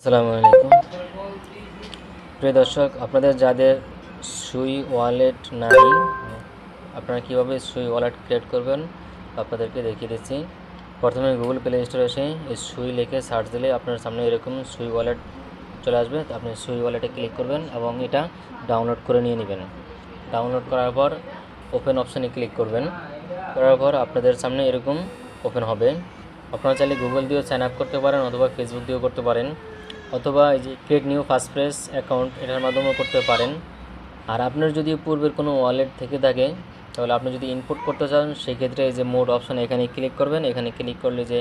আসসালামু আলাইকুম প্রিয় দর্শক, আপনাদের যাদের সুই ওয়ালেট নাই, আপনারা কীভাবে সুই ওয়ালেট ক্রিয়েট করবেন আপনাদেরকে দেখিয়ে দিচ্ছি। প্রথমে গুগল প্লে স্টোরে এসে এই সুই লিখে সার্চ দিলে আপনার সামনে এরকম সুই ওয়ালেট চলে আসবে। তো আপনি সুই ওয়ালেটে ক্লিক করবেন এবং এটা ডাউনলোড করে নিয়ে নেবেন। ডাউনলোড করার পর ওপেন অপশানে ক্লিক করবেন। করার পর আপনাদের সামনে এরকম ওপেন হবে। আপনারা চাইলে গুগল দিয়েও সাইন আপ করতে পারেন অথবা ফেসবুক দিয়েও করতে পারেন, অথবা এই যে ক্রিয়েট নিউ ফাস্টপ্রেস অ্যাকাউন্ট এটার মাধ্যমেও করতে পারেন। আর আপনার যদি পূর্বের কোনো ওয়ালেট থেকে থাকে তাহলে আপনি যদি ইনপুট করতে চান সেক্ষেত্রে এই যে মোড অপশান এখানে ক্লিক করবেন। এখানে ক্লিক করলে যে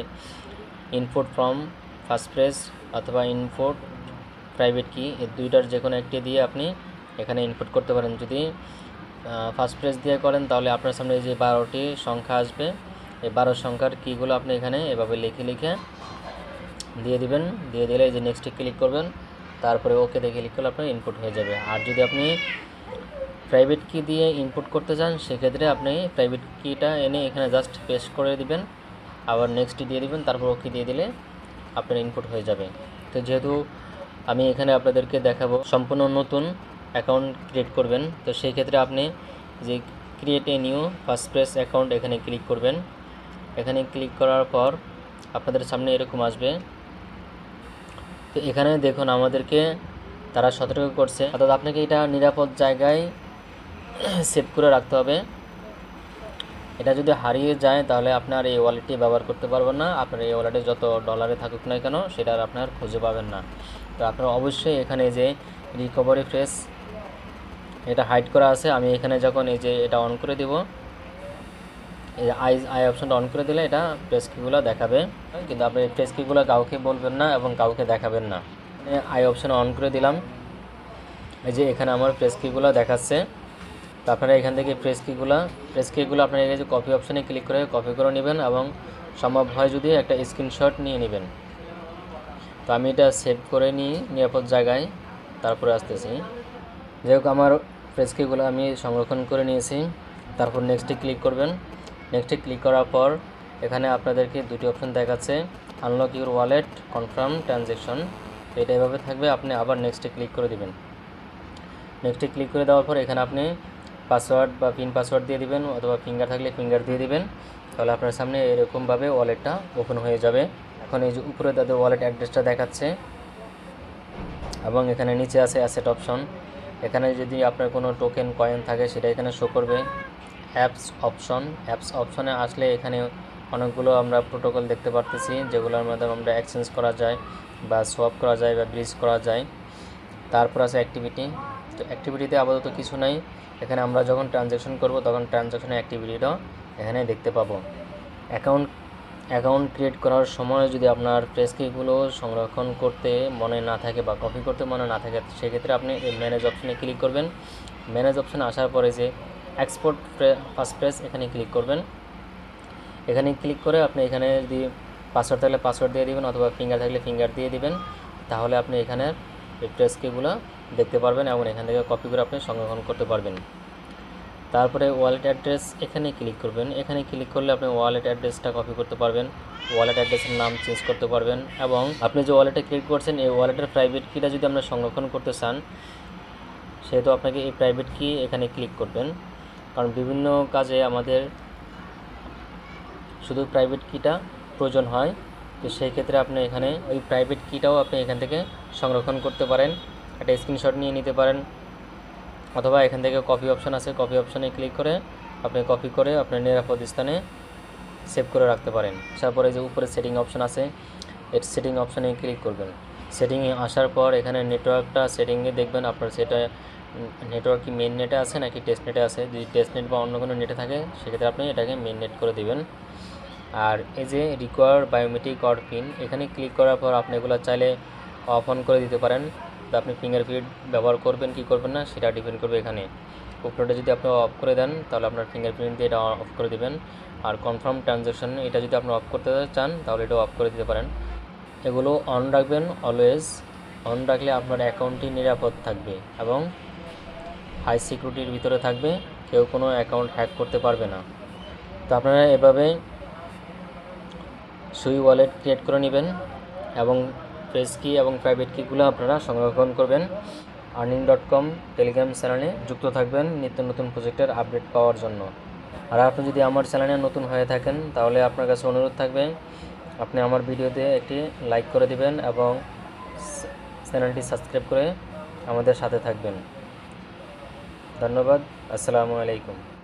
ইনপুট ফ্রম ফাস্টপ্রেস অথবা ইনপুট প্রাইভেট কি, এই দুইটার যে কোনো একটি দিয়ে আপনি এখানে ইনপুট করতে পারেন। যদি ফাস্টপ্রেস দিয়ে করেন তাহলে আপনার সামনে যে 12টি সংখ্যা আসবে, এই 12 সংখ্যার কীগুলো আপনি এখানে এভাবে লিখে দিয়ে দিবেন। দিয়ে দিলে এই যে নেক্সটে ক্লিক করবেন, তারপরে ওকেতে ক্লিক করলে আপনার ইনপুট হয়ে যাবে। আর যদি আপনি প্রাইভেট কি দিয়ে ইনপুট করতে চান সেক্ষেত্রে আপনি প্রাইভেট কিটা এনে এখানে জাস্ট পেস্ট করে দিবেন, আবার নেক্সট দিয়ে দিবেন, তারপর ওকে দিয়ে দিলে আপনার ইনপুট হয়ে যাবে। তো যেহেতু আমি এখানে আপনাদেরকে দেখাবো সম্পূর্ণ নতুন অ্যাকাউন্ট ক্রিয়েট করবেন, তো সেই ক্ষেত্রে আপনি যে ক্রিয়েট এ নিউ ফাস্টপ্রেস অ্যাকাউন্ট এখানে ক্লিক করবেন। এখানে ক্লিক করার পর আপনাদের সামনে এরকম আসবে। তো এখানে দেখুন আমাদেরকে তারা সতর্ক করছে, অর্থাৎ আপনাকে এটা নিরাপদ জায়গায় সেভ করে রাখতে হবে। এটা যদি হারিয়ে যায় তাহলে আপনার এই ওয়ালেটটি ব্যবহার করতে পারবেন না। আপনার এই ওয়ালেটে যত ডলারে থাকুক না কেন সেটা আর আপনার খুঁজে পাবেন না। তো আপনারা অবশ্যই এখানে যে রিকভারি ফ্রেস এটা হাইড করা আছে, আমি এখানে যখন এই যে এটা অন করে দিব, এই আই অপশনটা অন করে দিলে এটা প্রেস কিগুলো দেখাবে, কিন্তু আপনি এই প্রেস কিগুলো কাউকে বলবেন না এবং কাউকে দেখাবেন না। আই অপশন অন করে দিলাম, এই যে এখানে আমার প্রেস কিগুলো দেখাচ্ছে। তো আপনারা এখান থেকে প্রেস কিগুলো আপনারা এই যে কপি অপশানে ক্লিক করে কপি করে নেবেন এবং সম্ভব হয় যদি একটা স্ক্রিনশট নিয়ে নেবেন। তো আমি এটা সেভ করে নিই নিরাপদ জায়গায়, তারপরে আসতেছি। যাই হোক, আমার প্রেস কিগুলো আমি সংরক্ষণ করে নিয়েছি। তারপর নেক্সটে ক্লিক করবেন। নেক্সটে ক্লিক করার পর এখানে আপনাদেরকে দুটি অপশন দেখাচ্ছে, unlock your wallet, confirm transaction. তো এটা এভাবে থাকবে, আপনি আবার নেক্সটে ক্লিক করে দিবেন। নেক্সটে ক্লিক করে দেওয়ার পর এখানে আপনি পাসওয়ার্ড বা পিন পাসওয়ার্ড দিয়ে দিবেন, অথবা ফিঙ্গার থাকলে ফিঙ্গার দিয়ে দিবেন। তাহলে আপনার সামনে এরকমভাবে ওয়ালেটটা ওপেন হয়ে যাবে। এখন এই যে উপরে তাদের ওয়ালেট অ্যাড্রেসটা দেখাচ্ছে এবং এখানে নিচে আছে অ্যাসেট অপশন। এখানে যদি আপনার কোনো টোকেন কয়েন থাকে সেটা এখানে শো করবে। অ্যাপস অপশনে আসলে এখানে অনেকগুলো আমরা প্রোটোকল দেখতে পারতেছি, যেগুলোর মাধ্যমে আমরা এক্সচেঞ্জ করা যায় বা সোয়াপ করা যায় বা ব্রিজ করা যায়। তারপর আছে অ্যাক্টিভিটি। তো অ্যাক্টিভিটিতে আপাতত কিছু নাই। এখানে আমরা যখন ট্রানজ্যাকশন করব তখন ট্রানজ্যাকশনের অ্যাক্টিভিটিটাও এখানে দেখতে পাবো। অ্যাকাউন্ট ক্রিয়েট করার সময় যদি আপনার প্রেস কিগুলো সংরক্ষণ করতে মনে না থাকে বা কপি করতে মনে না থাকে সেক্ষেত্রে আপনি এই ম্যানেজ অপশানে ক্লিক করবেন। ম্যানেজ অপশানে আসার পরে যে এক্সপোর্ট ফাস্টপ্রেস এখানে ক্লিক করবেন। এখানে ক্লিক করে আপনি এখানে যদি পাসওয়ার্ড থাকলে পাসওয়ার্ড দিয়ে দিবেন, অথবা ফিঙ্গার থাকলে ফিঙ্গার দিয়ে দিবেন। তাহলে আপনি এখানে এই প্রেস কিগুলো দেখতে পারবেন এবং এখান থেকে কপি করে আপনি সংরক্ষণ করতে পারবেন। তারপরে ওয়ালেট অ্যাড্রেস এখানে ক্লিক করবেন। এখানে ক্লিক করলে আপনি ওয়ালেট অ্যাড্রেসটা কপি করতে পারবেন, ওয়ালেট অ্যাড্রেসের নাম চেঞ্জ করতে পারবেন, এবং আপনি যে ওয়ালেটে ক্লিক করছেন এই ওয়ালেটের প্রাইভেট কিটা যদি আপনি সংরক্ষণ করতে চান সেহেতু আপনাকে এই প্রাইভেট কি এখানে ক্লিক করবেন। কারণ বিভিন্ন কাজে আমাদের শুধু প্রাইভেট কিটা প্রয়োজন হয়। তো সেই ক্ষেত্রে আপনি এখানে ওই প্রাইভেট কিটাও আপনি এখান থেকে সংরক্ষণ করতে পারেন, একটা স্ক্রিনশট নিয়ে নিতে পারেন, অথবা এখান থেকে কপি অপশান আছে, কপি অপশানে ক্লিক করে আপনি কপি করে আপনার নিরাপদ স্থানে সেভ করে রাখতে পারেন। তারপরে যে উপরে সেটিং অপশান আছে, এই সেটিং অপশানে ক্লিক করবেন। সেটিংয়ে আসার পর এখানে নেটওয়ার্কটা সেটিংয়ে দেখবেন আপনার সেটা নেটওয়ার্ক কি মেন নেটে আছে নাকি টেস্ট নেটে আছে। যদি টেস্ট নেট বা অন্য কোনো নেটে থাকে সেক্ষেত্রে আপনি এটাকে মেন নেট করে দিবেন। আর এই যে রিকোয়ার বায়োমেট্রিক অর পিন এখানে ক্লিক করার পর আপনি এগুলো চাইলে অফ অন করে দিতে পারেন। তো আপনি ফিঙ্গারপ্রিন্ট ব্যবহার করবেন কি করবেন না সেটা ডিপেন্ড করবে এখানে। উপরেটা যদি আপনি অফ করে দেন তাহলে আপনার ফিঙ্গারপ্রিন্ট দিয়ে এটা অফ করে দেবেন। আর কনফার্ম ট্রানজ্যাকশন এটা যদি আপনি অফ করতে চান তাহলে এটা অফ করে দিতে পারেন। এগুলো অন রাখবেন, অলওয়েজ অন রাখলে আপনার অ্যাকাউন্টটি নিরাপদ থাকবে এবং হাই সিকিউরিটির ভিতরে থাকবে, কেউ কোনো অ্যাকাউন্ট হ্যাক করতে পারবে না। তো আপনারা এভাবে সুই ওয়ালেট ক্রিয়েট করে নেবেন এবং প্রেস কি এবং প্রাইভেট কিগুলো আপনারা সংরক্ষণ করবেন। earning.com টেলিগ্রাম চ্যানেলে যুক্ত থাকবেন নিত্য নতুন প্রজেক্টের আপডেট পাওয়ার জন্য। আর আপনি যদি আমার চ্যানেলে নতুন হয়ে থাকেন তাহলে আপনার কাছে অনুরোধ থাকবে আপনি আমার ভিডিওতে একটি লাইক করে দিবেন এবং চ্যানেলটি সাবস্ক্রাইব করে আমাদের সাথে থাকবেন। ধন্যবাদ। আসসালামু আলাইকুম।